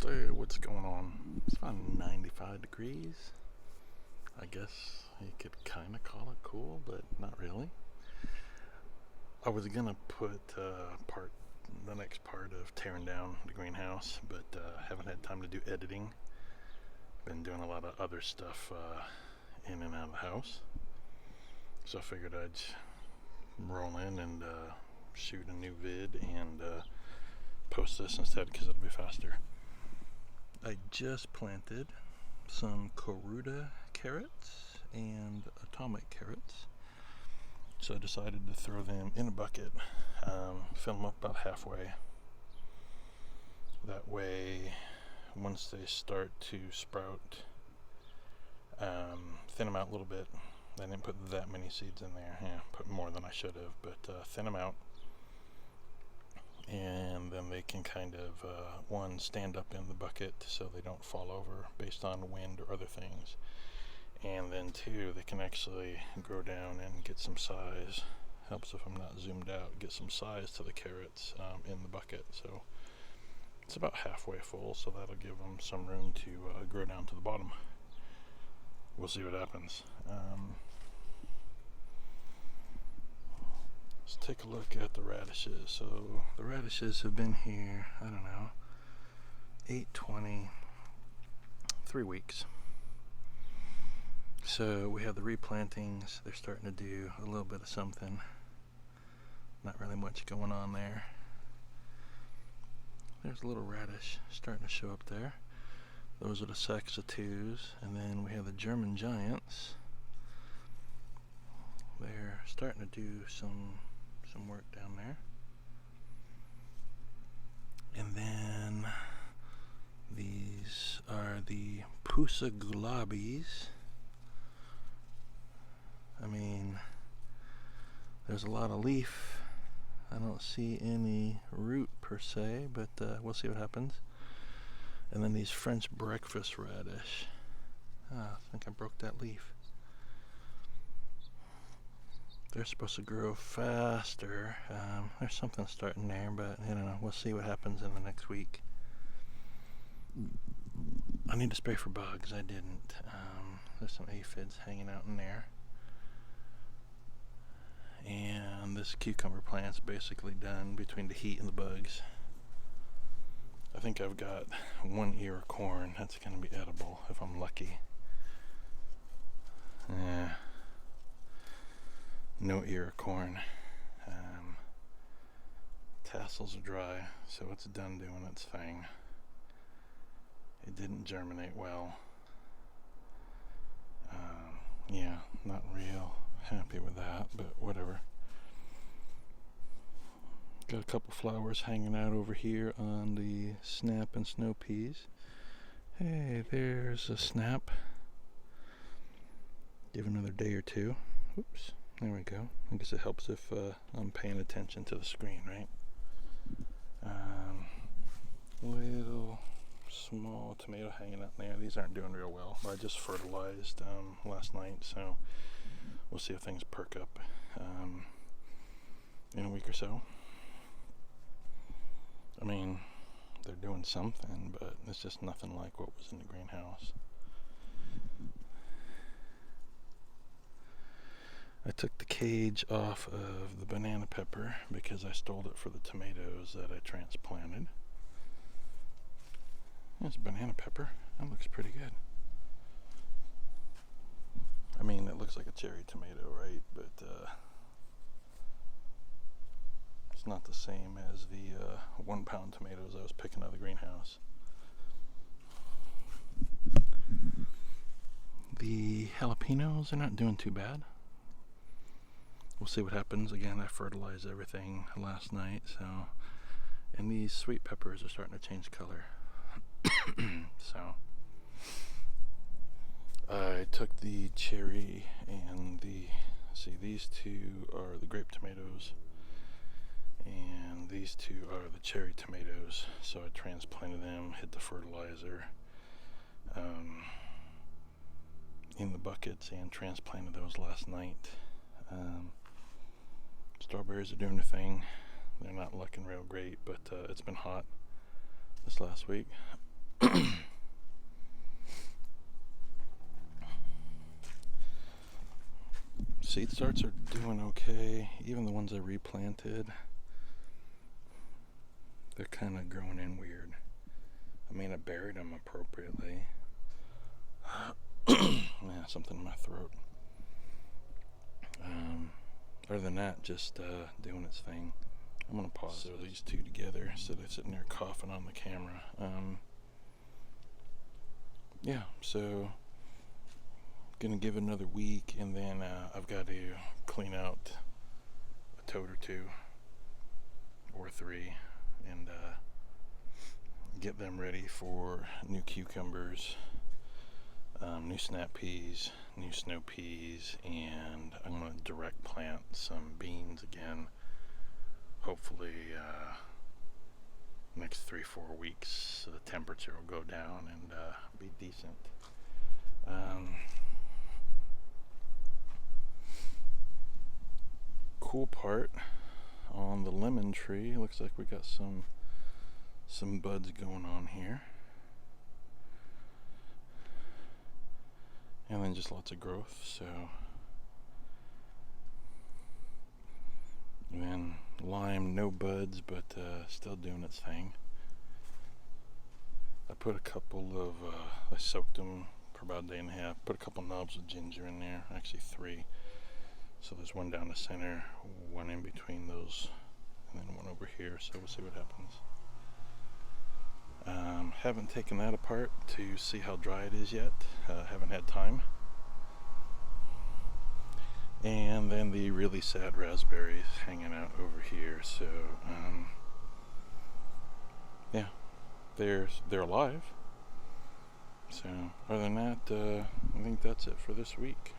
So what's going on? It's about 95 degrees. I guess you could kind of call it cool, but not really. I was gonna put the next part of tearing down the greenhouse, but haven't had time to do editing. Been doing a lot of other stuff in and out of the house, so I figured I'd roll in and shoot a new vid and post this instead because it'll be faster. I just planted some Koruta carrots and atomic carrots, so I decided to throw them in a bucket, fill them up about halfway. That way, once they start to sprout, thin them out a little bit. I didn't put that many seeds in there. Yeah, put more than I should have, but thin them out. And then they can kind of, one, stand up in the bucket so they don't fall over based on wind or other things. And then two, they can actually grow down and get some size. Helps if I'm not zoomed out, get some size to the carrots in the bucket. So it's about halfway full, so that'll give them some room to grow down to the bottom. We'll see what happens. Let's take a look at the radishes. So the radishes have been here, I don't know, 8-20, 3 weeks. So we have the replantings. They're starting to do a little bit of something. Not really much going on there. There's a little radish starting to show up there. Those are the S02s. And then we have the German giants. They're starting to do some work down there. And then these are the Pusa gulabis. I mean, there's a lot of leaf. I don't see any root per se, but we'll see what happens. And then these French breakfast radish. I think I broke that leaf. They're supposed to grow faster. There's something starting there, but I don't know. We'll see what happens in the next week. I need to spray for bugs. I didn't. There's some aphids hanging out in there. And this cucumber plant's basically done between the heat and the bugs. I think I've got one ear of corn. That's going to be edible if I'm lucky. Yeah. No ear of corn. Tassels are dry, so it's done doing its thing. It didn't germinate well. Yeah, not real happy with that, but whatever. Got a couple flowers hanging out over here on the snap and snow peas. Hey, there's a snap. Give another day or two. Oops. There we go. I guess it helps if I'm paying attention to the screen, right? Little small tomato hanging out there. These aren't doing real well. I just fertilized last night, so we'll see if things perk up in a week or so. I mean, they're doing something, but it's just nothing like what was in the greenhouse. I took the cage off of the banana pepper because I stole it for the tomatoes that I transplanted. There's a banana pepper. That looks pretty good. I mean, it looks like a cherry tomato, right? But it's not the same as the 1 pound tomatoes I was picking out of the greenhouse. The jalapenos are not doing too bad. We'll see what happens. Again, I fertilized everything last night, so, and these sweet peppers are starting to change color. So I took the cherry and these two are the grape tomatoes, and these two are the cherry tomatoes. So I transplanted them, hit the fertilizer in the buckets, and transplanted those last night. Strawberries are doing their thing. They're not looking real great, but it's been hot this last week. Seed starts are doing okay. Even the ones I replanted, they're kind of growing in weird. I mean, I buried them appropriately. Yeah, something in my throat. Other than that, just doing its thing. I'm gonna pause so these two together instead of sitting there coughing on the camera. Yeah, so gonna give it another week, and then I've got to clean out a tote or two or three, and get them ready for new cucumbers, new snap peas, new snow peas, and I'm gonna direct plant some beans again. Hopefully next 3-4 weeks, so the temperature will go down and be decent. Cool part on the lemon tree, looks like we got some buds going on here, and then just lots of growth. So, and then lime, no buds, but still doing its thing. I put a couple of I soaked them for about a day and a half, put a couple knobs of ginger in there, actually 3. So there's one down the center, one in between those, and then one over here, so we'll see what happens. Haven't taken that apart to see how dry it is yet. Haven't had time. And then the really sad raspberries hanging out over here. So yeah, they're alive. So other than that, I think that's it for this week.